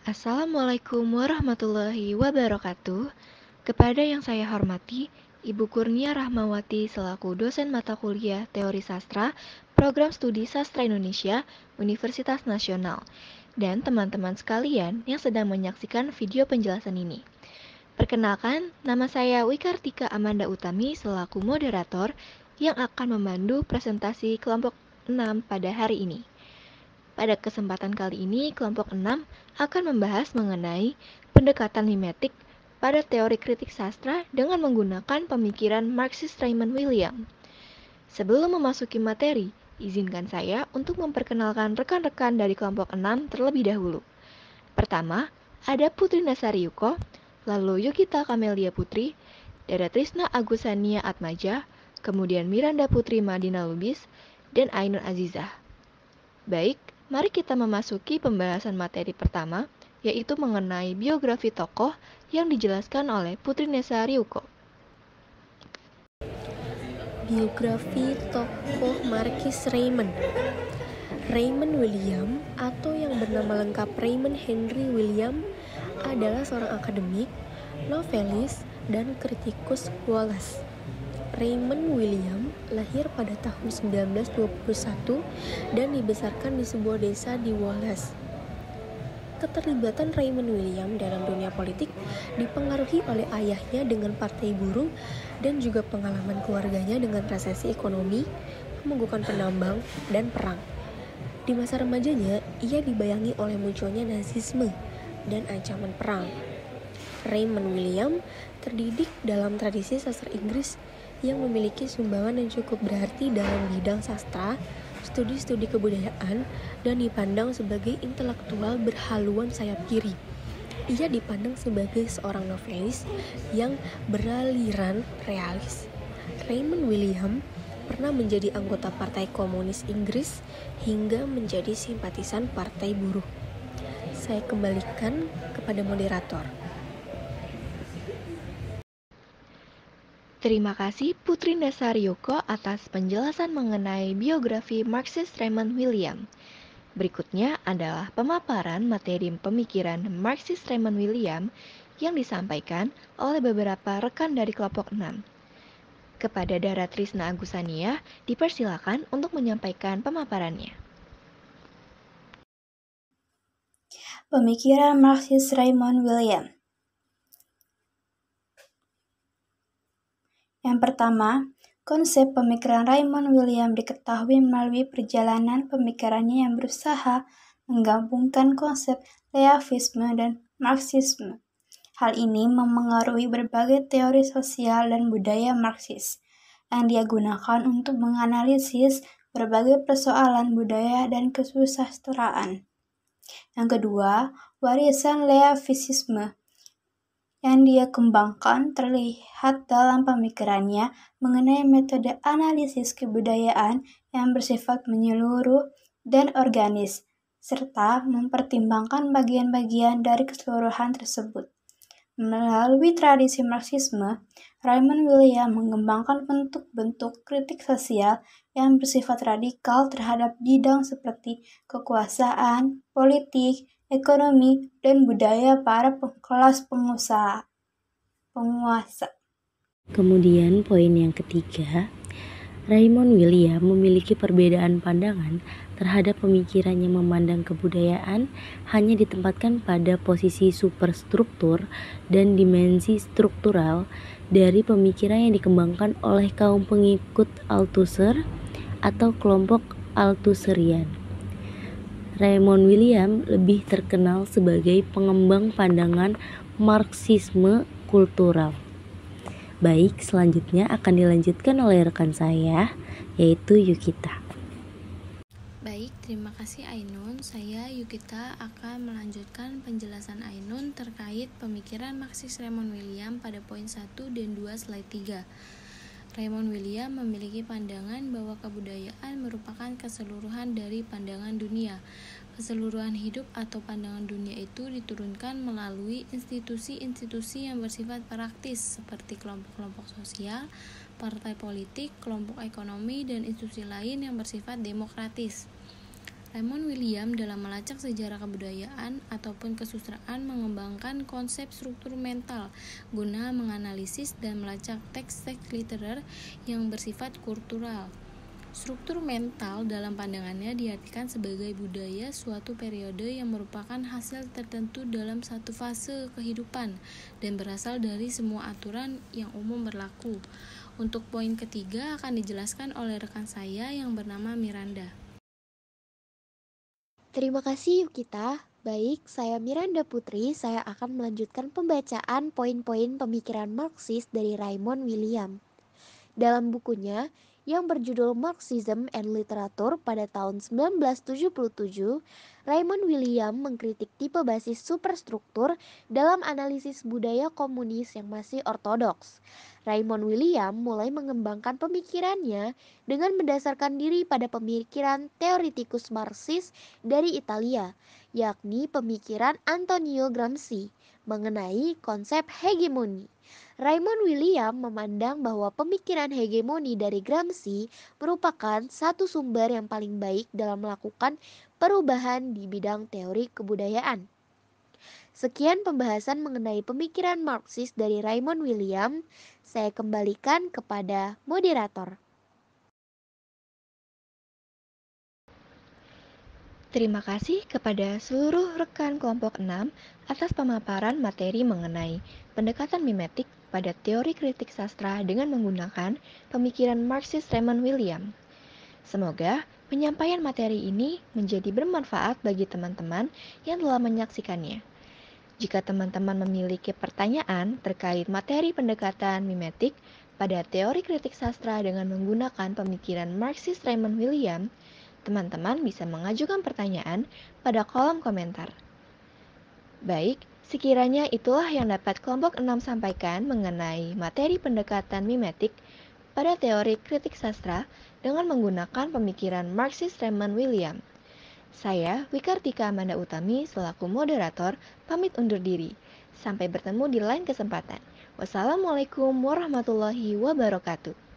Assalamualaikum warahmatullahi wabarakatuh. Kepada yang saya hormati, Ibu Kurnia Rahmawati selaku dosen mata kuliah Teori Sastra, Program Studi Sastra Indonesia, Universitas Nasional, dan teman-teman sekalian yang sedang menyaksikan video penjelasan ini. Perkenalkan, nama saya Wikartika Amanda Utami selaku moderator yang akan memandu presentasi kelompok 6 pada hari ini. Pada kesempatan kali ini, kelompok 6 akan membahas mengenai pendekatan mimetik pada teori kritik sastra dengan menggunakan pemikiran Marxist Raymond William. Sebelum memasuki materi, izinkan saya untuk memperkenalkan rekan-rekan dari kelompok 6 terlebih dahulu. Pertama, ada Putri Nasari Yuko, lalu Yukita Kamelia Putri, Dara Trisna Agusania Atmaja, kemudian Miranda Putri Madina Lubis, dan Ainun Azizah. Baik, mari kita memasuki pembahasan materi pertama, yaitu mengenai biografi tokoh yang dijelaskan oleh Putri Nesa Ryuko. Biografi tokoh Marquis Raymond. Raymond William atau yang bernama lengkap Raymond Henry William adalah seorang akademik, novelis, dan kritikus Wallace. Raymond William lahir pada tahun 1921 dan dibesarkan di sebuah desa di Wallace. Keterlibatan Raymond William dalam dunia politik dipengaruhi oleh ayahnya dengan partai buruh dan juga pengalaman keluarganya dengan resesi ekonomi, pemogokan penambang, dan perang. Di masa remajanya, ia dibayangi oleh munculnya Nazisme dan ancaman perang. Raymond William terdidik dalam tradisi sastra Inggris yang memiliki sumbangan yang cukup berarti dalam bidang sastra, studi-studi kebudayaan, dan dipandang sebagai intelektual berhaluan sayap kiri. Ia dipandang sebagai seorang novelis yang beraliran realis. Raymond William pernah menjadi anggota Partai Komunis Inggris hingga menjadi simpatisan Partai Buruh. Saya kembalikan kepada moderator. Terima kasih Putri Nesa Ryuko atas penjelasan mengenai biografi Marxist Raymond William. Berikutnya adalah pemaparan materi pemikiran Marxist Raymond William yang disampaikan oleh beberapa rekan dari kelompok 6. Kepada Dara Trisna Agusania, dipersilakan untuk menyampaikan pemaparannya. Pemikiran Marxist Raymond William. Yang pertama, konsep pemikiran Raymond William diketahui melalui perjalanan pemikirannya yang berusaha menggabungkan konsep Leavisme dan Marxisme. Hal ini memengaruhi berbagai teori sosial dan budaya Marxis yang dia gunakan untuk menganalisis berbagai persoalan budaya dan kesusastraan. Yang kedua, warisan Leavisme yang dia kembangkan terlihat dalam pemikirannya mengenai metode analisis kebudayaan yang bersifat menyeluruh dan organis, serta mempertimbangkan bagian-bagian dari keseluruhan tersebut. Melalui tradisi Marxisme, Raymond William mengembangkan bentuk-bentuk kritik sosial yang bersifat radikal terhadap bidang seperti kekuasaan, politik, ekonomi, dan budaya para kelas penguasa. Kemudian poin yang ketiga, Raymond William memiliki perbedaan pandangan terhadap pemikiran yang memandang kebudayaan hanya ditempatkan pada posisi superstruktur dan dimensi struktural dari pemikiran yang dikembangkan oleh kaum pengikut Althusser atau kelompok Althusserian. Raymond William lebih terkenal sebagai pengembang pandangan Marxisme kultural. Baik, selanjutnya akan dilanjutkan oleh rekan saya, yaitu Yukita. Baik, terima kasih Ainun. Saya Yukita akan melanjutkan penjelasan Ainun terkait pemikiran Marxist Raymond William pada poin 1 dan 2 slide 3. Raymond William memiliki pandangan bahwa kebudayaan merupakan keseluruhan dari pandangan dunia. Keseluruhan hidup atau pandangan dunia itu diturunkan melalui institusi-institusi yang bersifat praktis seperti kelompok-kelompok sosial, partai politik, kelompok ekonomi, dan institusi lain yang bersifat demokratis. Raymond William dalam melacak sejarah kebudayaan ataupun kesusastraan mengembangkan konsep struktur mental guna menganalisis dan melacak teks-teks literer yang bersifat kultural. Struktur mental dalam pandangannya diartikan sebagai budaya suatu periode yang merupakan hasil tertentu dalam satu fase kehidupan dan berasal dari semua aturan yang umum berlaku. Untuk poin ketiga akan dijelaskan oleh rekan saya yang bernama Miranda. Terima kasih Yukita. Baik, saya Miranda Putri. Saya akan melanjutkan pembacaan poin-poin pemikiran Marxis dari Raymond William. Dalam bukunya yang berjudul Marxism and Literature pada tahun 1977, Raymond William mengkritik tipe basis superstruktur dalam analisis budaya komunis yang masih ortodoks. Raymond William mulai mengembangkan pemikirannya dengan mendasarkan diri pada pemikiran teoretikus Marxis dari Italia, yakni pemikiran Antonio Gramsci mengenai konsep hegemoni. Raymond William memandang bahwa pemikiran hegemoni dari Gramsci merupakan satu sumber yang paling baik dalam melakukan perubahan di bidang teori kebudayaan. Sekian pembahasan mengenai pemikiran Marxis dari Raymond William. Saya kembalikan kepada moderator. Terima kasih kepada seluruh rekan kelompok 6 atas pemaparan materi mengenai pendekatan mimetik pada teori kritik sastra dengan menggunakan pemikiran Marxis Raymond William. Semoga penyampaian materi ini menjadi bermanfaat bagi teman-teman yang telah menyaksikannya. Jika teman-teman memiliki pertanyaan terkait materi pendekatan mimetik pada teori kritik sastra dengan menggunakan pemikiran Marxis Raymond William, teman-teman bisa mengajukan pertanyaan pada kolom komentar. Baik, sekiranya itulah yang dapat kelompok 6 sampaikan mengenai materi pendekatan mimetik pada teori kritik sastra dengan menggunakan pemikiran Marxis Raymond William. Saya, Wikartika Amanda Utami, selaku moderator, pamit undur diri. Sampai bertemu di lain kesempatan. Wassalamualaikum warahmatullahi wabarakatuh.